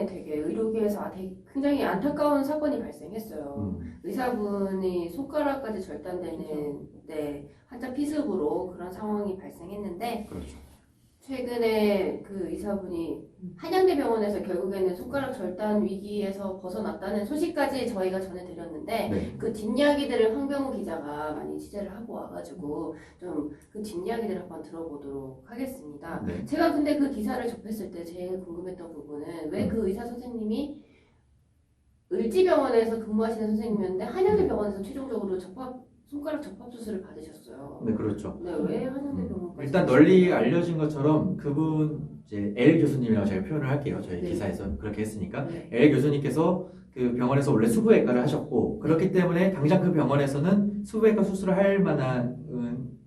최근에 되게 의료계에서 되게 굉장히 안타까운 사건이 발생했어요. 의사분이 손가락까지 절단되는 데 환자 피습으로 그런 상황이 발생했는데 그렇죠. 최근에 그 의사분이 한양대병원에서 결국에는 손가락 절단 위기에서 벗어났다는 소식까지 저희가 전해드렸는데 네. 그 뒷이야기들을 황병우 기자가 많이 취재를 하고 와가지고 좀 그 뒷이야기들을 한번 들어보도록 하겠습니다. 네. 제가 근데 그 기사를 접했을 때 제일 궁금했던 부분은 왜 그 의사 선생님이 을지병원에서 근무하시는 선생님이었는데 한양대병원에서 최종적으로 손가락 접합 수술을 받으셨어요. 네, 그렇죠. 네, 왜 한양대병원까지? 일단 널리 알려진 것처럼 그분 이제 L 교수님이라고 제가 표현을 할게요. 저희 네. 기사에서 그렇게 했으니까 네. L 교수님께서 그 병원에서 원래 수부외과를 하셨고 그렇기 때문에 당장 그 병원에서는 수부외과 수술을 할 만한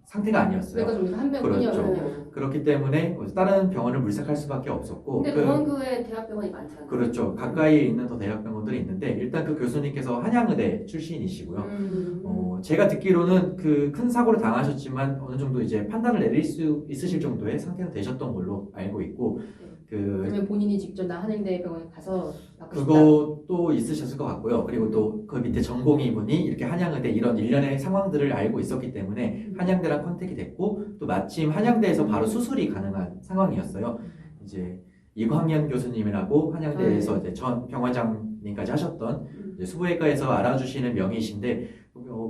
상태가 아니었어요. 그러니까 좀 한 명뿐이었죠. 그렇기 때문에 다른 병원을 물색할 수밖에 없었고. 근데 동원교에 대학병원이 많잖아요. 그렇죠. 가까이에 있는 더 대학병원들이 있는데 일단 그 교수님께서 한양의대 출신이시고요. 제가 듣기로는 그 큰 사고를 당하셨지만 어느 정도 이제 판단을 내릴 수 있으실 정도의 상태가 되셨던 걸로 알고 있고. 그러면 본인이 직접 나 한양대병원에 가서 받고 싶다. 그것도 있으셨을 것 같고요. 그리고 또 그 밑에 전공의 분이 이렇게 한양의대 이런 일련의 상황들을 알고 있었기 때문에 한양대랑 컨택이 됐고 또 마침 한양대에서 바로 수술이 가능한 상황이었어요. 이제 이광현 교수님이라고 한양대에서 이제 전 병원장님까지 하셨던 이제 수부외과에서 알아주시는 명의이신데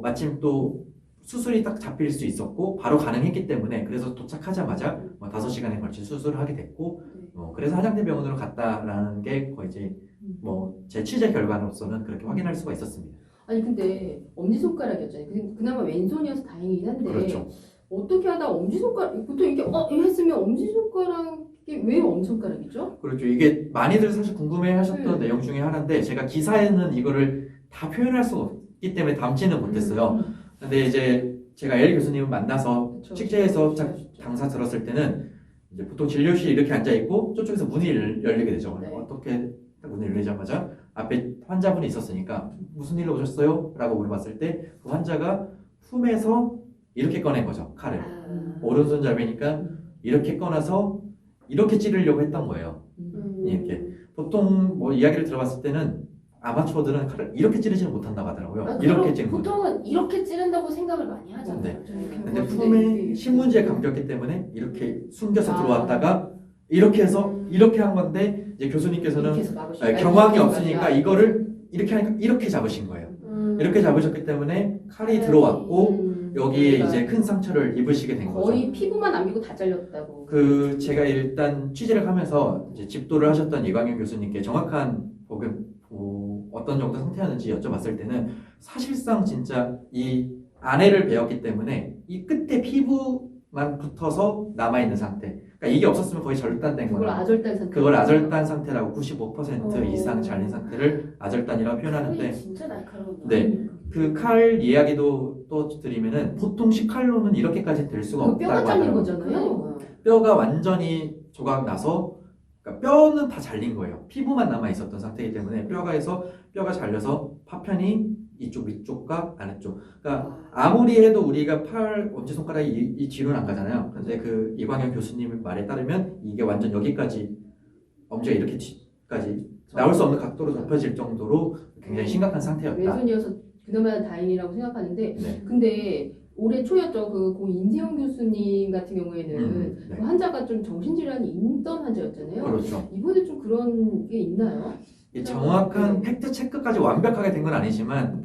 마침 또 수술이 딱 잡힐 수 있었고 바로 가능했기 때문에 그래서 도착하자마자 5시간에 걸친 수술을 하게 됐고 그래서 한양대병원으로 갔다라는 게 거의 이제 제 취재 결과로서는 그렇게 확인할 수가 있었습니다. 아니 근데 엄지손가락이었잖아요. 그나마 왼손이어서 다행이긴 한데 그렇죠. 어떻게 하다 엄지손가락 보통 이게 이거 했으면 엄지손가락이 왜 엄지손가락이죠? 그렇죠. 이게 많이들 사실 궁금해하셨던 내용 중에 하나인데 제가 기사에는 이거를 다 표현할 수 없기 때문에 담지는 못했어요. 근데 이제 제가 L 교수님을 만나서 그쵸. 취재해서 당사 들었을 때는 이제 보통 진료실에 이렇게 앉아 있고 저쪽에서 문이 열리게 되죠. 네. 어떻게 문이 열리자마자 앞에 환자분이 있었으니까 무슨 일로 오셨어요? 라고 물어봤을 때 그 환자가 품에서 이렇게 꺼낸 거죠. 칼을. 오른손잡이니까 이렇게 꺼내서 이렇게 찌르려고 했던 거예요. 이렇게. 보통 이야기를 들어봤을 때는 아마추어들은 칼을 이렇게 찌르지는 못한다고 하더라고요. 이렇게 찌르는 거죠. 보통은 이렇게 찌른다고 생각을 많이 하잖아요. 네. 근데 그럴 수도 품에 있고. 신문지에 감겼기 때문에 이렇게 숨겨서 아. 들어왔다가 이렇게 해서 이렇게 한 건데 이제 교수님께서는 이렇게 해서 막으시고. 경황이 없으니까 이거를 이렇게 하니까 이렇게 잡으신 거예요. 이렇게 잡으셨기 때문에 칼이 들어왔고 여기에 그러니까 이제 큰 상처를 입으시게 된 거죠. 거의 피부만 안 미고 다 잘렸다고. 제가 일단 취재를 하면서 이제 집도를 하셨던 이광현 교수님께 정확한 어떤 정도 상태였는지 여쭤봤을 때는 사실상 진짜 이 안에를 베었기 때문에 이 끝에 피부만 붙어서 남아있는 상태. 그러니까 이게 없었으면 거의 절단된 그걸 거예요. 아절단 상태. 그걸 아절단 상태라고 95% 이상 잘린 상태를 아절단이라고 표현하는데 칼이 진짜 날카로운. 네. 그 칼 이야기도 또 드리면은 보통 식칼로는 이렇게까지 될 수가 그 없다고 뼈가 잘린 하더라고요. 거잖아요. 뼈가 완전히 조각 나서 그러니까 뼈는 다 잘린 거예요. 피부만 남아 있었던 상태이기 때문에 뼈가 잘려서 파편이 이쪽 위쪽과 아래쪽. 그러니까 아무리 해도 우리가 엄지손가락이 이 뒤로는 안 가잖아요. 근데 그 이광현 교수님 말에 따르면 이게 완전 여기까지 엄지가 이렇게 뒤까지 나올 수 없는 각도로 좁혀질 정도로 굉장히 심각한 상태였다. 왼손이어서 그나마 다행이라고 생각하는데 네. 근데 올해 초였죠. 고 인재영 교수님 같은 경우에는 네. 그 환자가 좀 정신질환이 있던 환자였잖아요. 그렇죠. 이번에 좀 그런 게 있나요? 이 정확한 팩트 체크까지 완벽하게 된 건 아니지만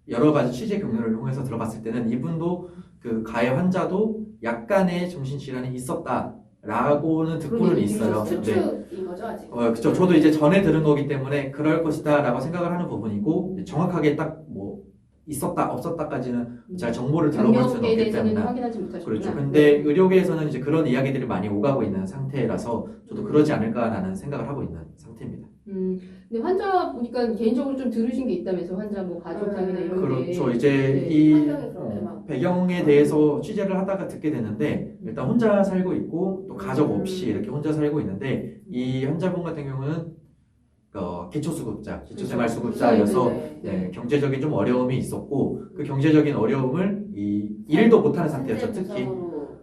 여러 가지 취재 경로를 통해서 들어봤을 때는 이분도 그 가해 환자도 약간의 정신질환이 있었다라고는 듣고는 있어요. 네. 추측인 거죠 아직. 그렇죠. 저도 이제 전에 들은 거기 때문에 그럴 것이다라고 생각을 하는 부분이고 정확하게 딱 있었다 없었다까지는 잘 정보를 들어볼 수는 경력에 없기 대해서는 때문에. 확인하지 못하셨구나. 그렇죠. 근데 의료계에서는 이제 그런 이야기들이 많이 오가고 있는 상태라서 저도 그러지 않을까라는 생각을 하고 있는 상태입니다. 근데 환자 보니까 개인적으로 좀 들으신 게 있다면서 환자 가족상이나 이런 게. 그렇죠. 이제 네. 이 환경이 그렇게 막. 배경에 대해서 취재를 하다가 듣게 되는데 일단 혼자 살고 있고 또 가족 없이 이렇게 혼자 살고 있는데 이 환자분 같은 경우는 기초수급자, 기초생활수급자여서 네. 경제적인 좀 어려움이 있었고 그 경제적인 어려움을 이 일도 못하는 상태였죠. 특히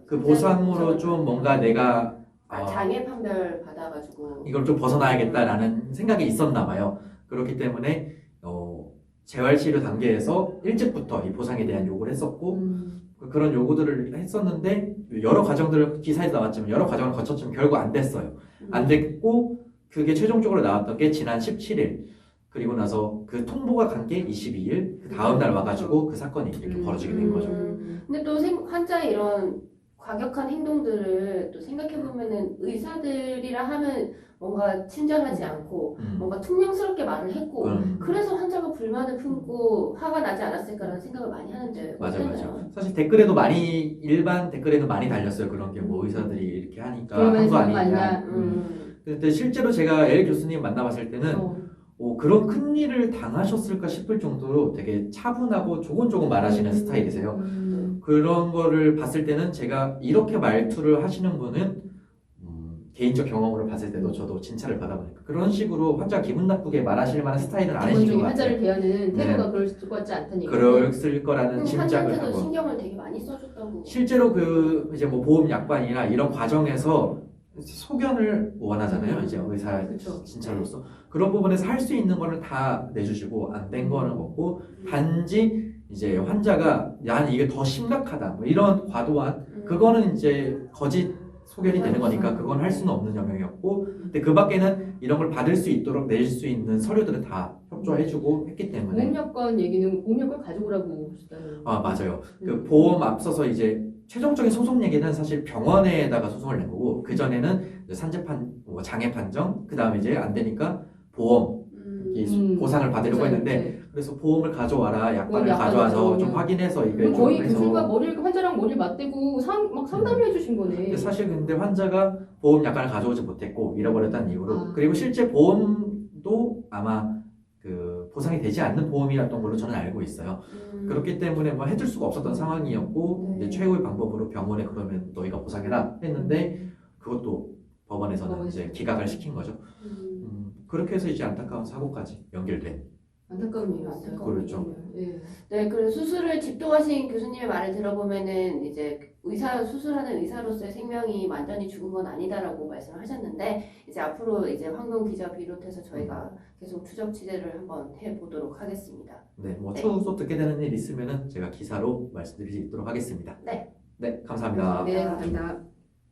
그 보상으로 좀 뭔가 내가 장애 판별 받아가지고 이걸 좀 벗어나야겠다라는 생각이 있었나 봐요. 그렇기 때문에 재활치료 단계에서 일찍부터 이 보상에 대한 요구를 했었고 그런 요구들을 했었는데 여러 과정들을 기사에도 나왔지만 여러 과정을 거쳤지만 결국 안 됐어요. 안 됐고 그게 최종적으로 나왔던 게 지난 17일 그리고 나서 그 통보가 간 게 22일 그 다음 날 와가지고 그 사건이 이렇게 벌어지게 된 거죠. 근데 또 환자의 이런 과격한 행동들을 또 생각해보면은 의사들이라 하면 뭔가 친절하지 않고 뭔가 퉁명스럽게 말을 했고 그래서 환자가 불만을 품고 화가 나지 않았을까라는 생각을 많이 하는데 맞아요, 어땠나요? 맞아요. 사실 댓글에도 일반 댓글에도 많이 달렸어요. 그런 게 뭐 의사들이 이렇게 하니까 그러면 한 거 그런 거 아니냐. 아니냐. 근데 실제로 제가 에릭 교수님 만나봤을 때는 그런 큰 일을 당하셨을까 싶을 정도로 되게 차분하고 조곤조곤 말하시는 스타일이세요. 그런 거를 봤을 때는 제가 이렇게 말투를 하시는 분은 개인적 경험으로 봤을 때도 저도 진찰을 받아보니까 그런 식으로 환자 기분 나쁘게 말하실 만한 스타일은 아니신 것 기본적인 같아요. 환자를 대하는 태도가 네. 그럴 것 같지 않다는 얘기죠. 그랬을 거라는 짐작을 환자한테도 하고 신경을 되게 많이 써줬다고. 실제로 그 이제 뭐 보험 약관이나 이런 과정에서 소견을 원하잖아요. 이제 의사 그쵸. 진찰로서 그런 부분에서 할 수 있는 거는 다 내주시고 안 된 거는 없고 단지 이제 환자가 야 이게 더 심각하다 뭐 이런 과도한 그거는 이제 거짓 소견이 되는 거니까 그건 할 수는 없는 영역이었고 근데 그 밖에는 이런 걸 받을 수 있도록 낼 수 있는 서류들은 다 협조해주고 했기 때문에 보험약관 얘기는 보험약관 가져오라고 하셨다는. 아 맞아요. 그 보험 앞서서 이제 최종적인 소송 얘기는 사실 병원에다가 소송을 낸 거고 그 전에는 장애 판정 그 다음에 이제 안 되니까 보험 보상을 받으려고 했는데 네. 그래서 보험을 가져와라 약관을 약관을 가져와서 가져오면. 좀 확인해서 이게 그럼 좀 거의 해서 교수가 환자랑 머리를 맞대고 막 상담을 해주신 거네. 근데 사실 근데 환자가 보험 약관을 가져오지 못했고 잃어버렸다는 이유로 아. 그리고 실제 보험도 아마 그 보상이 되지 않는 보험이었던 걸로 저는 알고 있어요. 그렇기 때문에 뭐 해줄 수가 없었던 상황이었고 네. 이제 최후의 방법으로 병원에 그러면 너희가 보상해라 했는데 그것도 법원에서는 이제 기각을 시킨 거죠. 그렇게 해서 이제 안타까운 사고까지 연결된. 안타까운 일이었어요. 그렇죠. 예. 네, 그래서 수술을 집도하신 교수님의 말을 들어보면은 이제 수술하는 의사로서의 생명이 완전히 죽은 건 아니다라고 말씀을 하셨는데 이제 앞으로 이제 황동 기자 비롯해서 저희가 계속 추적 취재를 한번 해보도록 하겠습니다. 네, 뭐 네. 추후 듣게 되는 일 있으면은 제가 기사로 말씀드릴 수 있도록 하겠습니다. 네. 네, 감사합니다. 네, 감사합니다.